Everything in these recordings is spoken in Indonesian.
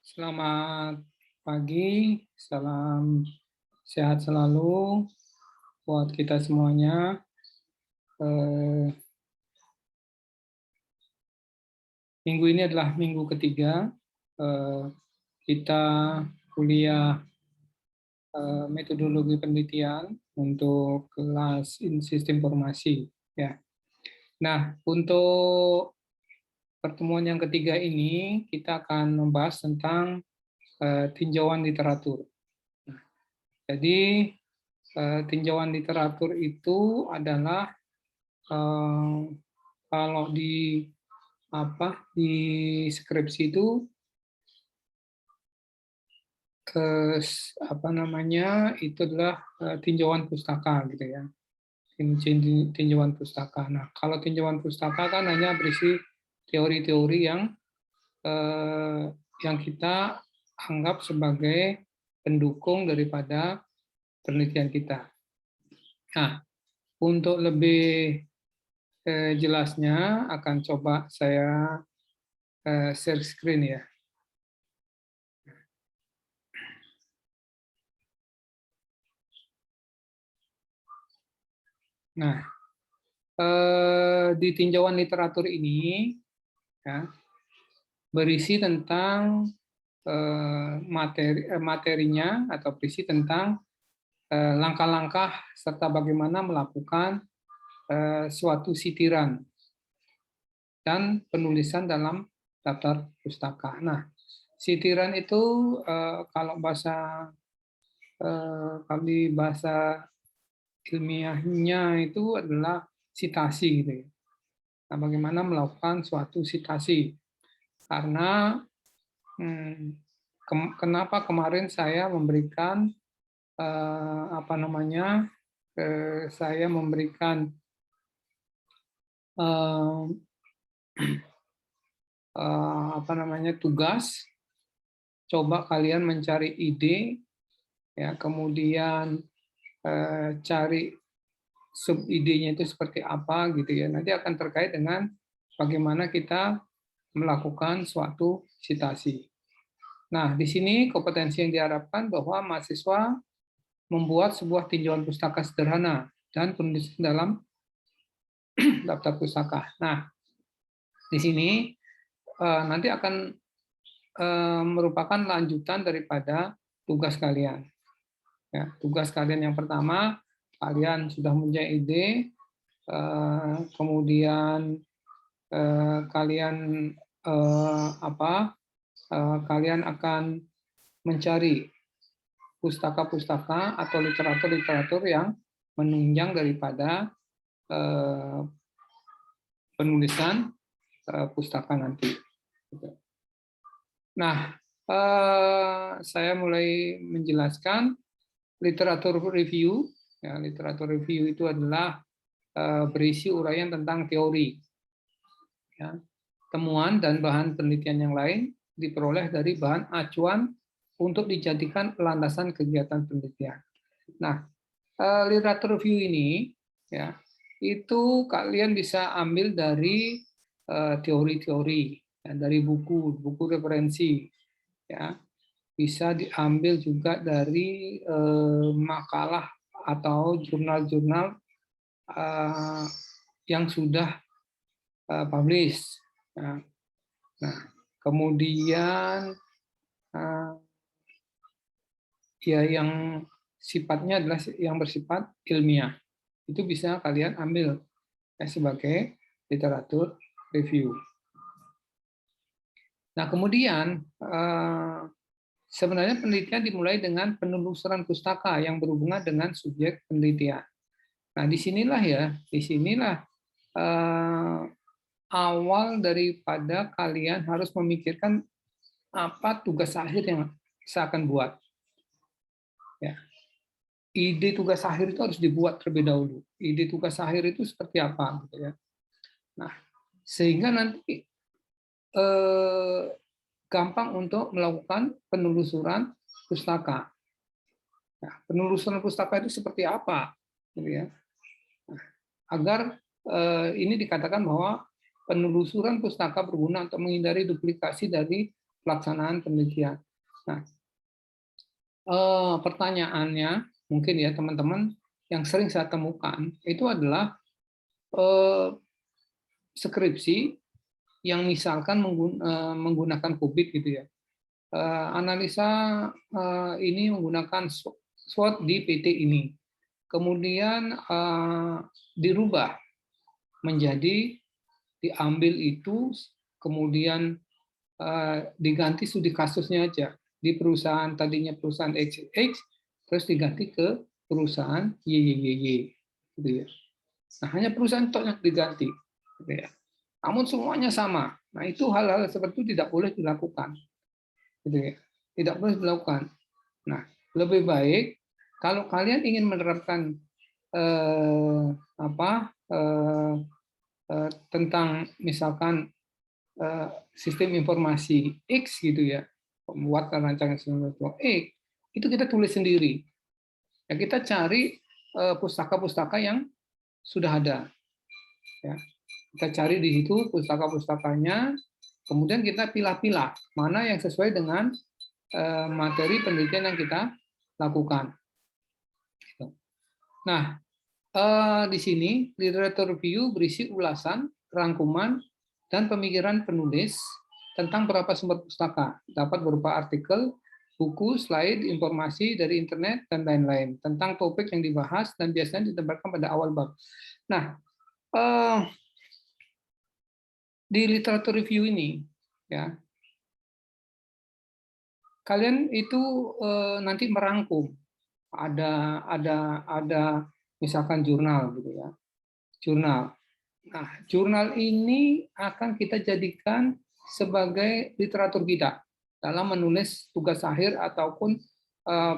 Selamat pagi, salam sehat selalu buat kita semuanya. Eh, Minggu ini adalah minggu ketiga eh, kita kuliah metodologi penelitian untuk kelas sistem informasi. Ya. Nah, untuk pertemuan yang ketiga ini kita akan membahas tentang tinjauan literatur. Jadi tinjauan literatur itu adalah kalau di skripsi itu itu adalah tinjauan pustaka gitu ya. Tinjauan pustaka. Nah, kalau tinjauan pustaka kan hanya berisi teori-teori yang kita anggap sebagai pendukung daripada penelitian kita. Nah, untuk lebih jelasnya akan coba saya share screen ya. Nah, di tinjauan literatur ini ya, berisi tentang materinya atau berisi tentang langkah-langkah serta bagaimana melakukan suatu sitiran dan penulisan dalam daftar pustaka. Nah, sitiran itu kalau bahasa ilmiahnya itu adalah sitasi gitu ya. Nah, bagaimana melakukan suatu sitasi? Karena kenapa kemarin saya memberikan tugas, coba kalian mencari ide, ya kemudian cari sub idenya itu seperti apa gitu ya. Nanti akan terkait dengan bagaimana kita melakukan suatu sitasi. Nah, di sini kompetensi yang diharapkan bahwa mahasiswa membuat sebuah tinjauan pustaka sederhana dan penulisan dalam daftar pustaka. Nah, di sini nanti akan merupakan lanjutan daripada tugas kalian. Ya, tugas kalian yang pertama, kalian sudah mempunyai ide, kemudian kalian kalian akan mencari pustaka-pustaka atau literatur-literatur yang menunjang daripada penulisan pustaka nanti. Nah, saya mulai menjelaskan literatur review. Ya, literatur review itu adalah berisi uraian tentang teori, ya, temuan dan bahan penelitian yang lain diperoleh dari bahan acuan untuk dijadikan landasan kegiatan penelitian. Nah, literatur review ini, ya, itu kalian bisa ambil dari teori-teori, ya, dari buku referensi, ya, bisa diambil juga dari makalah atau jurnal-jurnal yang sudah publish. Nah, kemudian ya yang sifatnya adalah yang bersifat ilmiah, itu bisa kalian ambil sebagai literatur review. Nah, kemudian sebenarnya penelitian dimulai dengan penelusuran pustaka yang berhubungan dengan subjek penelitian. Nah, disinilah awal daripada kalian harus memikirkan apa tugas akhir yang saya akan buat. Ya. Ide tugas akhir itu harus dibuat terlebih dahulu. Ide tugas akhir itu seperti apa, gitu ya. Nah, sehingga nanti gampang untuk melakukan penelusuran pustaka. Nah, penelusuran pustaka itu seperti apa, gitu ya. Nah, agar ini dikatakan bahwa penelusuran pustaka berguna untuk menghindari duplikasi dari pelaksanaan penelitian. Nah, pertanyaannya mungkin ya teman-teman yang sering saya temukan itu adalah skripsi yang misalkan menggunakan kubik gitu ya. Analisa ini menggunakan SWOT di PT ini. Kemudian dirubah menjadi diambil itu, kemudian diganti studi kasusnya aja. Di perusahaan tadinya perusahaan XX, terus diganti ke perusahaan YYYY. Gitu ya. Nah, hanya perusahaan itu yang diganti. Gitu ya. Namun semuanya sama. Nah, itu hal-hal seperti itu tidak boleh dilakukan. Gitu ya. Tidak boleh dilakukan. Nah, lebih baik kalau kalian ingin menerapkan tentang misalkan sistem informasi X gitu ya, membuat rancangan sistem informasi X, itu kita tulis sendiri. Ya, kita cari pustaka-pustaka yang sudah ada. Ya, kita cari di situ pustaka-pustakanya, kemudian kita pilah-pilah mana yang sesuai dengan materi penelitian yang kita lakukan. Nah, di sini literatur review berisi ulasan, rangkuman, dan pemikiran penulis tentang beberapa sumber pustaka, dapat berupa artikel, buku, slide, informasi dari internet, dan lain-lain tentang topik yang dibahas dan biasanya ditempatkan pada awal bab. Nah, di literatur review ini, ya, kalian itu nanti merangkum, ada misalkan jurnal gitu ya, jurnal. Nah, jurnal ini akan kita jadikan sebagai literatur kita dalam menulis tugas akhir ataupun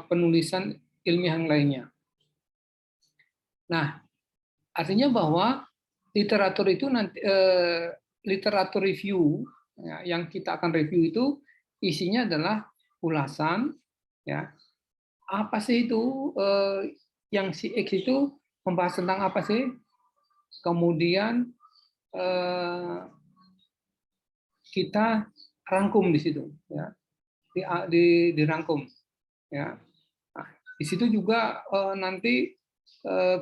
penulisan ilmiah yang lainnya. Nah, artinya bahwa literatur itu nanti literatur review ya, yang kita akan review itu isinya adalah ulasan, ya. Apa sih itu yang si X itu membahas tentang apa sih? Kemudian kita rangkum di situ, ya, dirangkum, ya. Nah, di situ juga nanti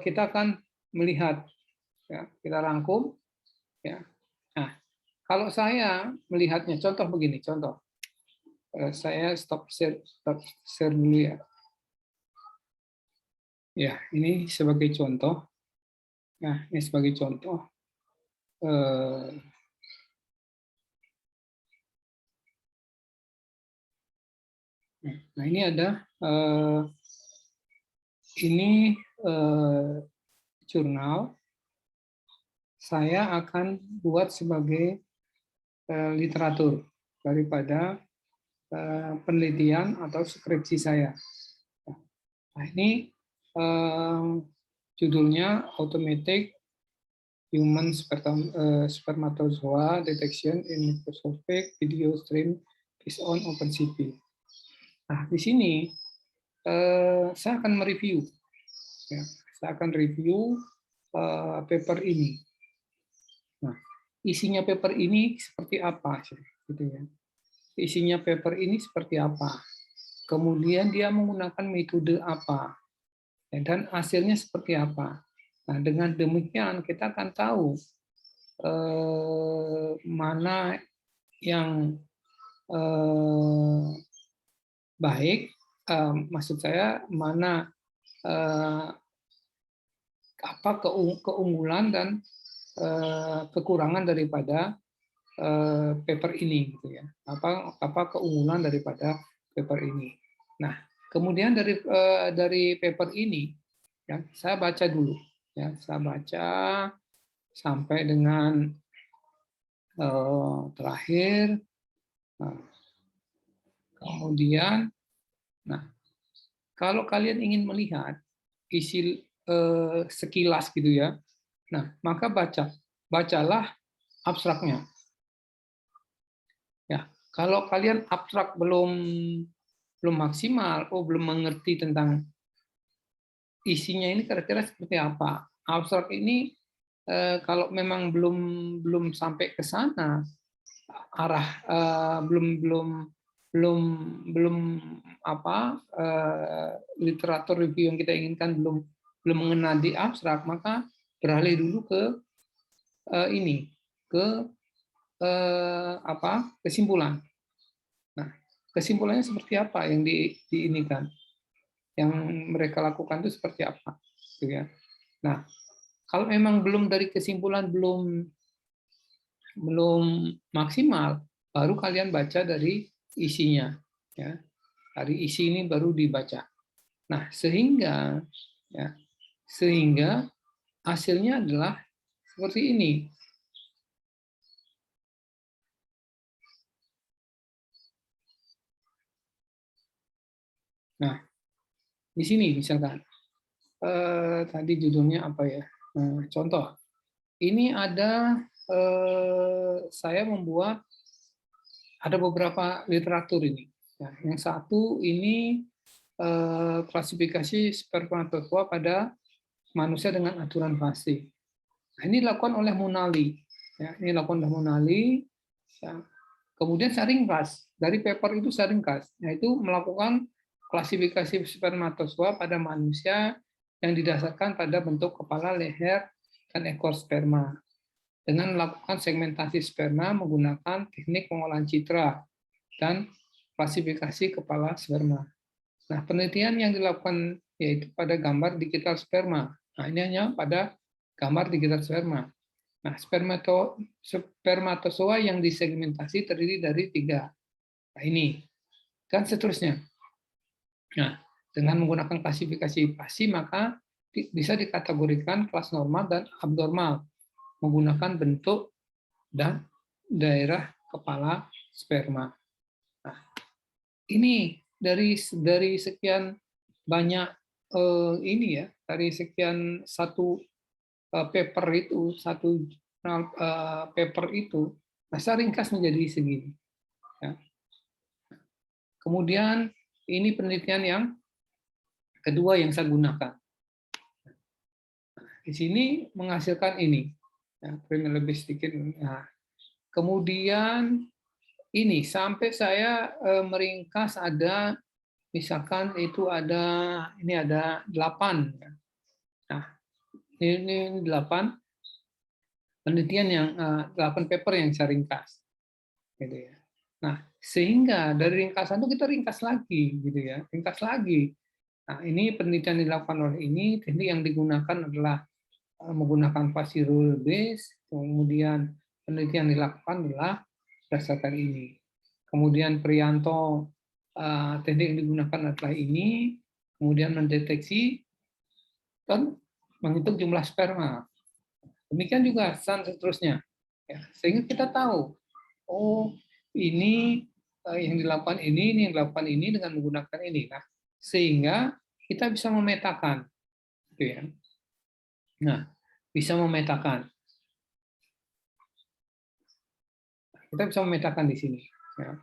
kita akan melihat, ya, kita rangkum, ya. Nah, kalau saya melihatnya, contoh begini, contoh, saya stop share dulu ya. Ya, ini sebagai contoh. Nah, ini sebagai contoh. Nah, ini ada ini jurnal. Saya akan buat sebagai literatur daripada penelitian atau skripsi saya. Nah, ini judulnya Automatic Human Spermatozoa Detection in Microscopic Video Stream based on OpenCV. Nah, di sini saya akan mereview, ya, saya akan review paper ini. Nah, isinya paper ini seperti apa, gitu ya? Isinya paper ini seperti apa? Kemudian dia menggunakan metode apa? Dan hasilnya seperti apa? Nah, dengan demikian kita akan tahu mana yang baik, maksud saya mana apa keunggulan dan kekurangan daripada paper ini, gitu ya. Apa keunggulan daripada paper ini. Nah, kemudian dari paper ini, ya, saya baca dulu, ya, saya baca sampai dengan terakhir. Nah, kemudian, nah, kalau kalian ingin melihat isi sekilas gitu ya, nah, maka bacalah abstraknya. Ya, kalau kalian abstrak belum maksimal, belum mengerti tentang isinya ini kira-kira seperti apa. Abstrak ini kalau memang belum sampai ke sana, arah belum belum belum belum apa literatur review yang kita inginkan belum mengenal di abstrak, maka beralih dulu ke ini ke kesimpulan. Nah, kesimpulannya seperti apa yang diinikan, yang mereka lakukan itu seperti apa, gitu ya. Nah, kalau memang belum dari kesimpulan belum maksimal, baru kalian baca dari isinya, ya. Dari isi ini baru dibaca. Nah, sehingga hasilnya adalah seperti ini. Nah, di sini misalkan tadi judulnya apa ya? Contoh, ini ada saya membuat ada beberapa literatur ini. Nah, yang satu ini klasifikasi spermatozoa pada manusia dengan aturan fase. Nah, ini dilakukan oleh Munali. Ya, ini dilakukan oleh Munali. Ya. Kemudian saya ringkas. Dari paper itu saya ringkas. Yaitu melakukan klasifikasi spermatozoa pada manusia yang didasarkan pada bentuk kepala, leher, dan ekor sperma. Dengan melakukan segmentasi sperma menggunakan teknik pengolahan citra dan klasifikasi kepala sperma. Nah, penelitian yang dilakukan yaitu pada gambar digital sperma. Nah, ini hanya pada gambar digital sperma. Nah, spermatozoa yang disegmentasi terdiri dari 3. Nah, ini. Dan seterusnya. Nah, dengan menggunakan klasifikasi pasi, maka bisa dikategorikan kelas normal dan abnormal menggunakan bentuk dan daerah kepala sperma. Nah, ini dari sekian banyak ini ya, dari sekian satu paper itu, satu paper itu, saya ringkas menjadi segini. Ya. Kemudian ini penelitian yang kedua yang saya gunakan. Di sini menghasilkan ini, ya, lebih sedikit. Nah, kemudian ini sampai saya meringkas ada, misalkan itu ada, ini ada 8. Nah, ini 8 penelitian yang 8 paper yang saya ringkas, gitu ya. Nah, sehingga dari ringkasan itu kita ringkas lagi, gitu ya, ringkas lagi. Nah, ini penelitian dilakukan oleh ini, teknik yang digunakan adalah menggunakan Fuzzy rule base, kemudian penelitian dilakukan adalah berdasarkan ini. Kemudian Prianto, teknik yang digunakan adalah ini, kemudian mendeteksi dan menghitung jumlah sperma. Demikian juga seterusnya. Ya, sehingga kita tahu, oh ini yang dilakukan ini yang dilakukan ini dengan menggunakan ini. Nah, sehingga kita bisa memetakan. Gitu ya. Nah, bisa memetakan. Kita bisa memetakan di sini. Ya.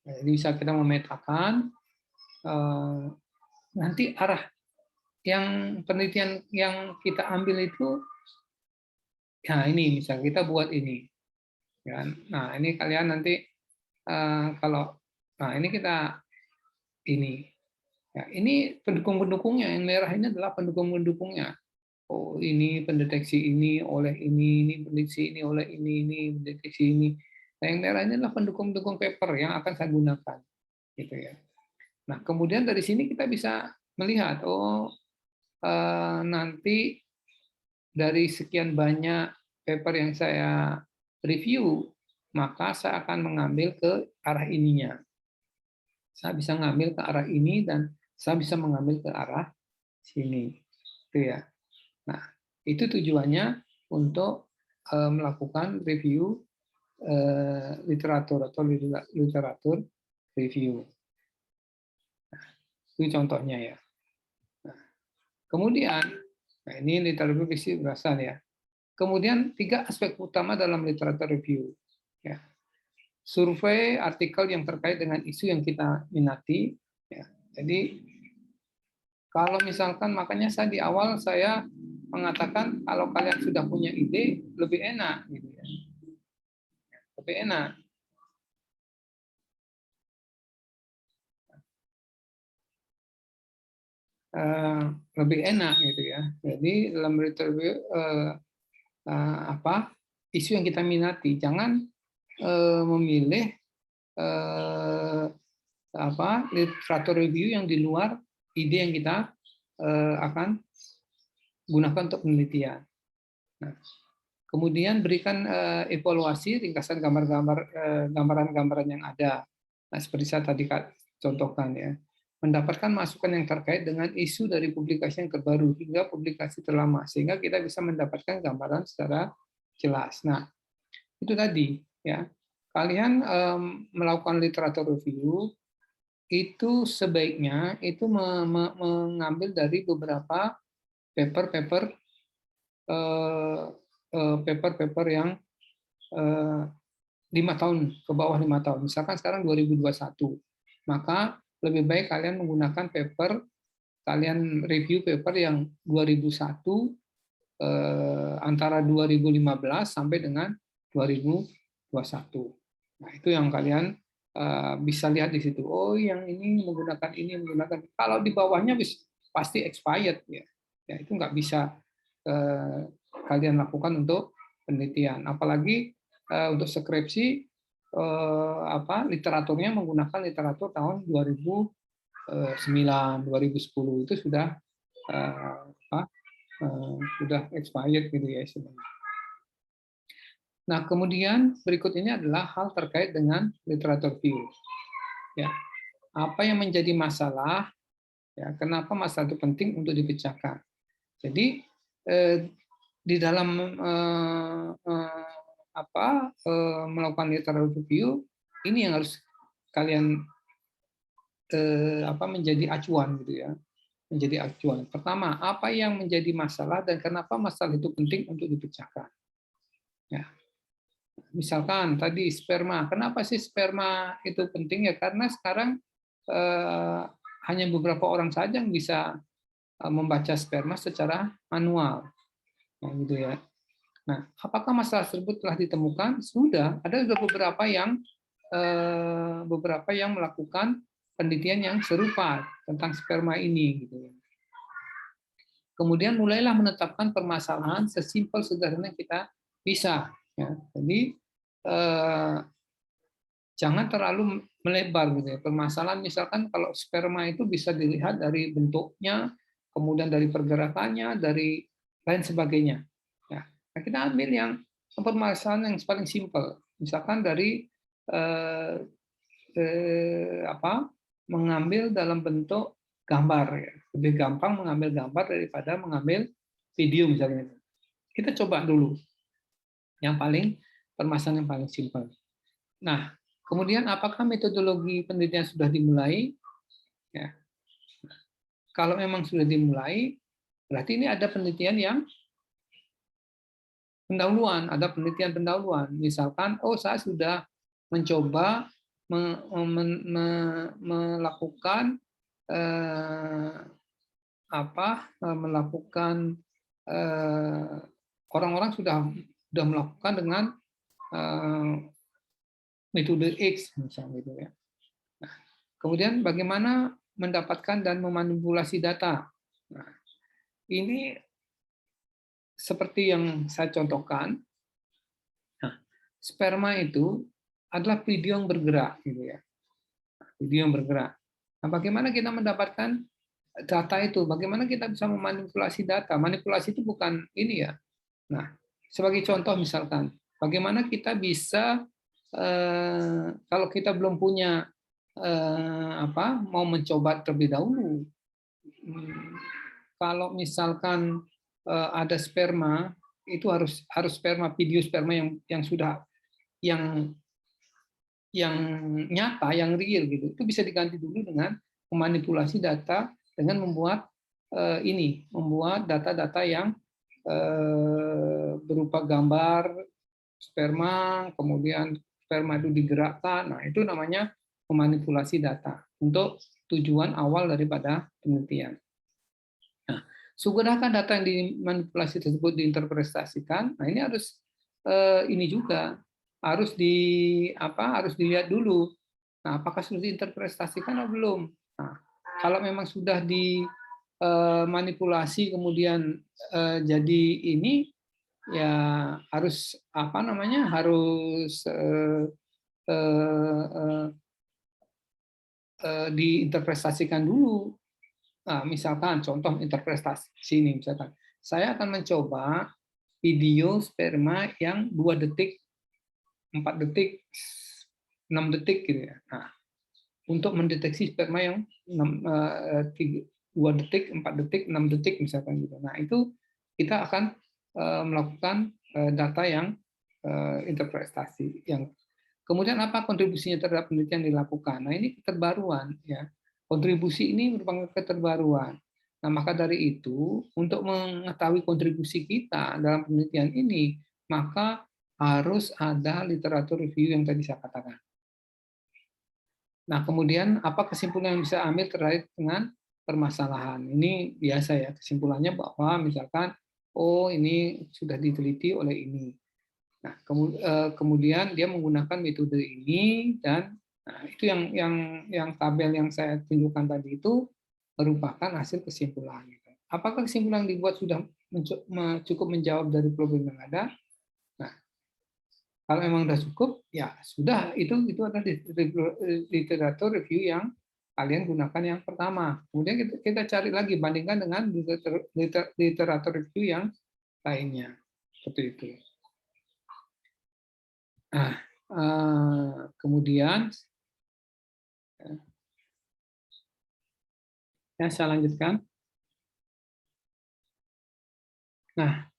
Jadi bisa kita memetakan nanti arah yang penelitian yang kita ambil itu, nah ini misal kita buat ini. Ya. Nah ini kalian nanti kalau, nah ini kita ini. Ya, ini pendukung-pendukungnya, yang merah ini adalah pendukung-pendukungnya. Oh ini pendeteksi ini oleh ini pendeteksi ini oleh ini pendeteksi ini. Nah, yang merah ini adalah pendukung-pendukung paper yang akan saya gunakan, gitu ya. Nah, kemudian dari sini kita bisa melihat, oh nanti dari sekian banyak paper yang saya review, maka saya akan mengambil ke arah ininya. Saya bisa mengambil ke arah ini dan saya bisa mengambil ke arah sini, gitu ya. Nah, itu tujuannya untuk melakukan review literatur atau literatur review. Nah, itu contohnya ya. Nah, kemudian, nah ini literatur review berasal ya. Kemudian 3 aspek utama dalam literatur review. Ya. Survei artikel yang terkait dengan isu yang kita minati. Ya. Jadi kalau misalkan, makanya saya di awal saya mengatakan kalau kalian sudah punya ide lebih enak, gitu ya. Lebih enak. lebih enak gitu ya. Jadi dalam review apa isu yang kita minati, jangan memilih apa literatur review yang di luar ide yang kita akan gunakan untuk penelitian. Nah, kemudian berikan evaluasi ringkasan gambaran-gambaran yang ada. Nah, seperti saya tadi contohkan ya, mendapatkan masukan yang terkait dengan isu dari publikasi yang terbaru hingga publikasi terlama, sehingga kita bisa mendapatkan gambaran secara jelas. Nah, itu tadi ya, kalian melakukan literatur review itu sebaiknya itu mengambil dari beberapa paper-paper paper-paper yang 5 tahun ke bawah 5 tahun. Misalkan sekarang 2021, maka lebih baik kalian menggunakan paper, kalian review paper yang 2001 antara 2015 sampai dengan 2021. Nah, itu yang kalian bisa lihat di situ. Oh, yang ini menggunakan ini, menggunakan. Kalau di bawahnya pasti expired ya. Ya itu nggak bisa kalian lakukan untuk penelitian. Apalagi untuk skripsi literaturnya menggunakan literatur tahun 2009, 2010 itu sudah sudah expired gitu ya sebenarnya. Nah, kemudian berikut ini adalah hal terkait dengan literatur review. Ya, apa yang menjadi masalah? Ya, kenapa masalah itu penting untuk dipecahkan? Jadi di dalam melakukan literatur review ini yang harus kalian menjadi acuan gitu ya, menjadi acuan. Pertama, apa yang menjadi masalah dan kenapa masalah itu penting untuk dipecahkan? Ya. Misalkan tadi sperma, kenapa sih sperma itu penting ya? Karena sekarang hanya beberapa orang saja yang bisa membaca sperma secara manual, gitu ya. Nah, apakah masalah tersebut telah ditemukan? Sudah, ada beberapa yang melakukan penelitian yang serupa tentang sperma ini, gitu ya. Kemudian mulailah menetapkan permasalahan sesimpel sederhana kita bisa. Ya. Jadi jangan terlalu melebar gitu ya. Permasalahan misalkan kalau sperma itu bisa dilihat dari bentuknya, kemudian dari pergerakannya, dari lain sebagainya. Ya. Nah, kita ambil yang permasalahan yang paling simpel. Misalkan dari mengambil dalam bentuk gambar. Ya. Lebih gampang mengambil gambar daripada mengambil video misalnya. Kita coba dulu yang permasalahan yang paling simpel. Nah, kemudian apakah metodologi penelitian sudah dimulai? Ya. Kalau memang sudah dimulai, berarti ini ada penelitian yang pendahuluan, ada penelitian pendahuluan. Misalkan, oh saya sudah mencoba melakukan orang-orang sudah melakukan dengan metode X misalnya gitu ya. Nah, kemudian bagaimana mendapatkan dan memanipulasi data? Nah, ini seperti yang saya contohkan. Nah, sperma itu adalah video yang bergerak gitu ya. Video yang bergerak. Nah, bagaimana kita mendapatkan data itu? Bagaimana kita bisa memanipulasi data? Manipulasi itu bukan ini ya. Nah, sebagai contoh misalkan, bagaimana kita bisa kalau kita belum punya mau mencoba terlebih dahulu. Kalau misalkan ada sperma, itu harus sperma, video sperma yang sudah yang nyata, yang real gitu. Itu bisa diganti dulu dengan memanipulasi data dengan membuat membuat data-data yang berupa gambar sperma, kemudian sperma itu digerakkan. Nah, itu namanya memanipulasi data untuk tujuan awal daripada penelitian. Nah, sudahkah data yang dimanipulasi tersebut diinterpretasikan? Nah, ini harus ini juga harus harus dilihat dulu. Nah, apakah sudah diinterpretasikan atau belum? Nah, kalau memang sudah manipulasi kemudian jadi ini, ya harus apa namanya, harus diinterpretasikan dulu. Nah, misalkan contoh interpretasi ini, misalkan saya akan mencoba video sperma yang 2 detik, 4 detik, 6 detik gitu ya. Nah, untuk mendeteksi sperma yang 2 detik, 4 detik, 6 detik misalkan gitu. Nah, itu kita akan melakukan data yang interpretasi. Yang kemudian apa kontribusinya terhadap penelitian yang dilakukan? Nah, ini keterbaruan ya. Kontribusi ini merupakan keterbaruan. Nah, maka dari itu untuk mengetahui kontribusi kita dalam penelitian ini, maka harus ada literatur review yang tadi saya katakan. Nah, kemudian apa kesimpulan yang bisa ambil terkait dengan permasalahan? Ini biasa ya, kesimpulannya bahwa misalkan, oh ini sudah diteliti oleh ini. Nah, kemudian dia menggunakan metode ini dan nah, itu yang tabel yang saya tunjukkan tadi itu merupakan hasil kesimpulan. Apakah kesimpulan yang dibuat sudah cukup menjawab dari problem yang ada? Nah, kalau memang sudah cukup, ya sudah, itu adalah literatur review yang kalian gunakan yang pertama. Kemudian kita cari lagi, bandingkan dengan literatur review yang lainnya. Seperti itu. Nah, kemudian ya, saya lanjutkan. Nah,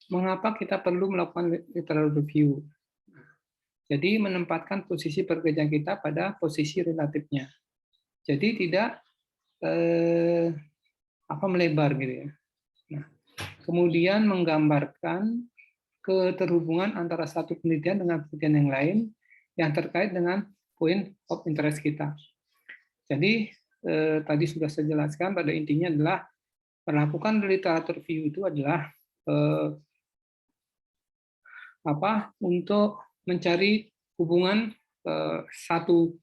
mengapa kita perlu melakukan literatur review? Jadi menempatkan posisi pekerjaan kita pada posisi relatifnya. Jadi tidak melebar gitu ya. Nah, kemudian menggambarkan keterhubungan antara satu penelitian dengan penelitian yang lain yang terkait dengan point of interest kita. Jadi tadi sudah saya jelaskan, pada intinya adalah melakukan literatur review itu adalah untuk mencari hubungan satu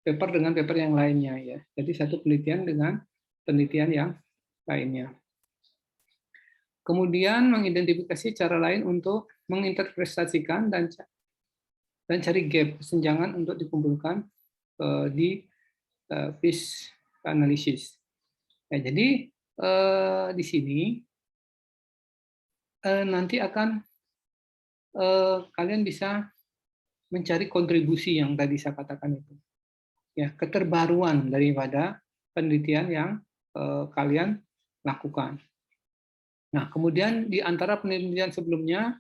paper dengan paper yang lainnya ya. Jadi satu penelitian dengan penelitian yang lainnya. Kemudian mengidentifikasi cara lain untuk menginterpretasikan dan cari gap kesenjangan untuk dikumpulkan di fish analysis. Nah, jadi di sini nanti akan kalian bisa mencari kontribusi yang tadi saya katakan itu, ya, keterbaruan daripada penelitian yang kalian lakukan. Nah, kemudian di antara penelitian sebelumnya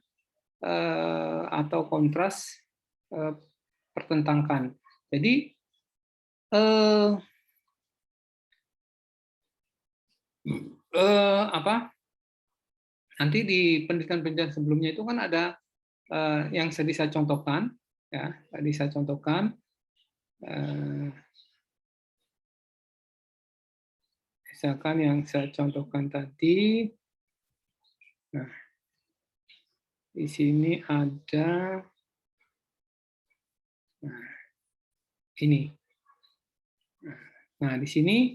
atau kontras, pertentangkan. Jadi nanti di penelitian-penelitian sebelumnya itu kan ada yang tadi saya contohkan, ya, tadi saya contohkan. Misalkan yang saya contohkan tadi, nah, di sini ada, nah, ini. Nah, di sini,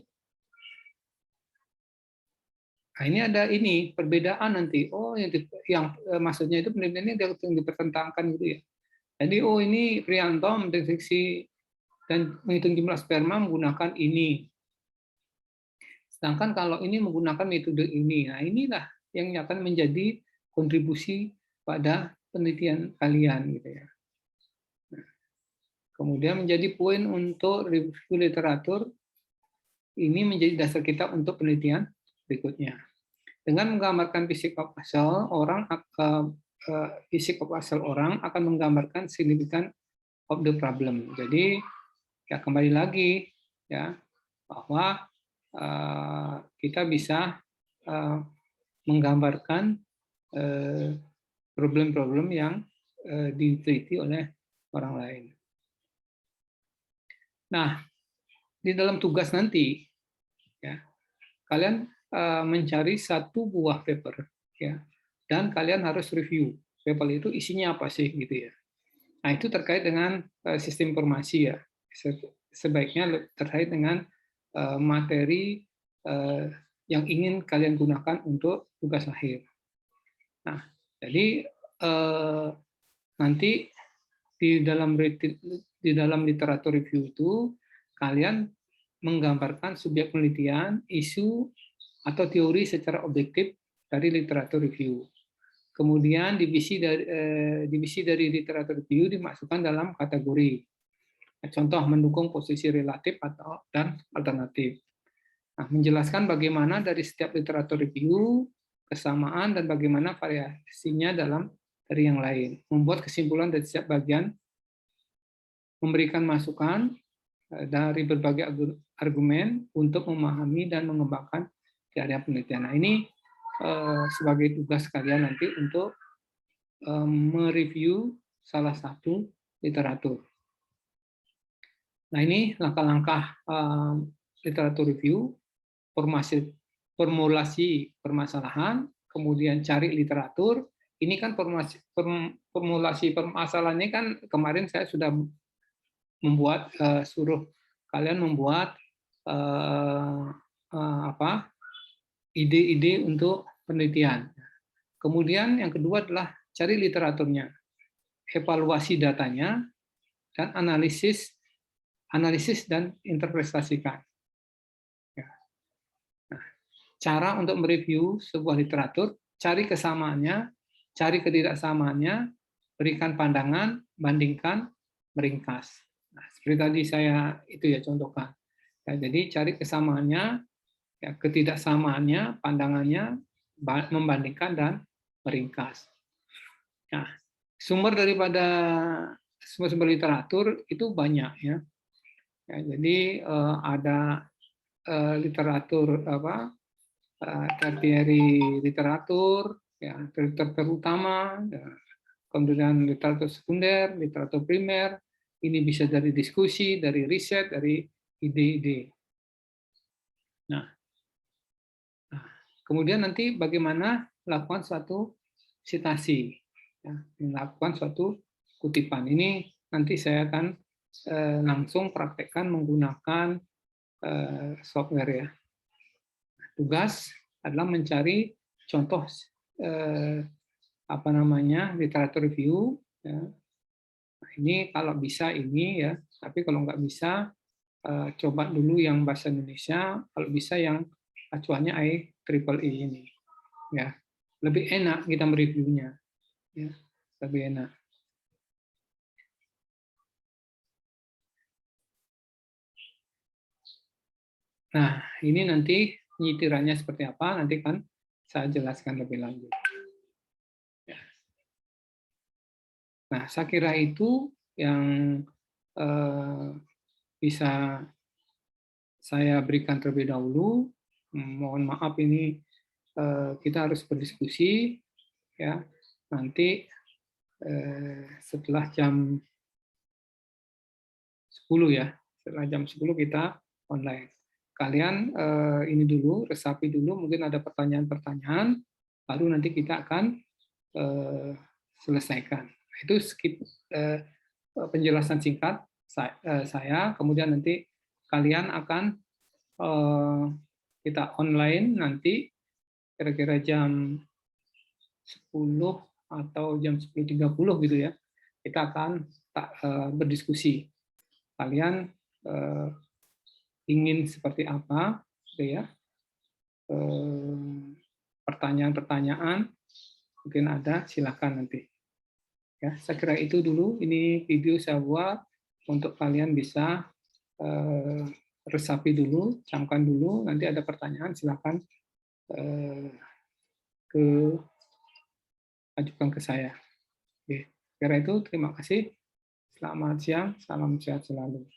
nah ini ada ini perbedaan nanti. Oh, yang maksudnya itu penelitiannya yang dipertentangkan gitu ya. Jadi, oh ini Prianto mendeteksi dan menghitung jumlah sperma menggunakan ini. Sedangkan kalau ini menggunakan metode ini, nah inilah yang akan menjadi kontribusi pada penelitian kalian gitu ya. Nah, kemudian menjadi poin untuk review literatur, ini menjadi dasar kita untuk penelitian berikutnya. Dengan menggambarkan fisik of cell, fisik of cell orang akan menggambarkan signifikan of the problem. Jadi ya kembali lagi ya bahwa kita bisa menggambarkan problem-problem yang diteliti oleh orang lain. Nah, di dalam tugas nanti, ya, kalian mencari satu buah paper, ya, dan kalian harus review paper itu isinya apa sih, gitu ya. Nah, itu terkait dengan sistem informasi ya. Sebaiknya terkait dengan materi yang ingin kalian gunakan untuk tugas akhir. Nah, jadi nanti di dalam literatur review itu kalian menggambarkan subjek penelitian, isu atau teori secara objektif dari literatur review. Kemudian divisi dari literatur review dimasukkan dalam kategori. Contoh mendukung posisi relatif dan alternatif. Nah, menjelaskan bagaimana dari setiap literatur review kesamaan dan bagaimana variasinya dari yang lain. Membuat kesimpulan dari setiap bagian, memberikan masukan dari berbagai argumen untuk memahami dan mengembangkan di area penelitian. Nah, ini sebagai tugas kalian nanti untuk mereview salah satu literatur. Nah, ini langkah-langkah literatur review, formulasi permasalahan, kemudian cari literatur. Ini kan formulasi permasalahannya kan kemarin saya sudah membuat suruh kalian membuat ide-ide untuk penelitian. Kemudian yang kedua adalah cari literaturnya, evaluasi datanya, dan analisis dan interpretasikan. Nah, cara untuk mereview sebuah literatur, cari kesamaannya, cari ketidaksamaannya, berikan pandangan, bandingkan, meringkas. Nah, seperti tadi saya itu ya contohkan. Ya, jadi cari kesamaannya, ya, ketidaksamaannya, pandangannya, membandingkan dan meringkas. Nah, sumber literatur itu banyak ya. Ya, jadi ada literatur tertiary literatur, ya, literatur utama, ya, kemudian literatur sekunder, literatur primer. Ini bisa dari diskusi, dari riset, dari ide-ide. Nah, kemudian nanti bagaimana melakukan suatu sitasi, ya, melakukan suatu kutipan. Ini nanti saya akan langsung praktekkan menggunakan software ya. Tugas adalah mencari contoh literatur review. Ya. Nah, ini kalau bisa ini ya, tapi kalau nggak bisa coba dulu yang bahasa Indonesia. Kalau bisa yang acuannya IEEE ini. Ya, lebih enak kita mereviewnya. Ya, lebih enak. Nah, ini nanti penyitirannya seperti apa, nanti kan saya jelaskan lebih lanjut. Ya. Nah, saya kira itu yang bisa saya berikan terlebih dahulu. Mohon maaf ini kita harus berdiskusi, ya. Nanti setelah jam 10 ya, setelah jam 10 kita online. Kalian ini dulu, resapi dulu, mungkin ada pertanyaan-pertanyaan, baru nanti kita akan selesaikan. Itu penjelasan singkat saya, kemudian nanti kalian akan kita online nanti kira-kira jam 10 atau jam 10.30 gitu ya, kita akan berdiskusi. Kalian ingin seperti apa, gitu ya? Pertanyaan-pertanyaan mungkin ada, silakan nanti. Ya, saya kira itu dulu. Ini video saya buat untuk kalian bisa resapi dulu, camkan dulu. Nanti ada pertanyaan, silakan ajukan ke saya. Oke, kira itu. Terima kasih. Selamat siang, salam sehat selalu.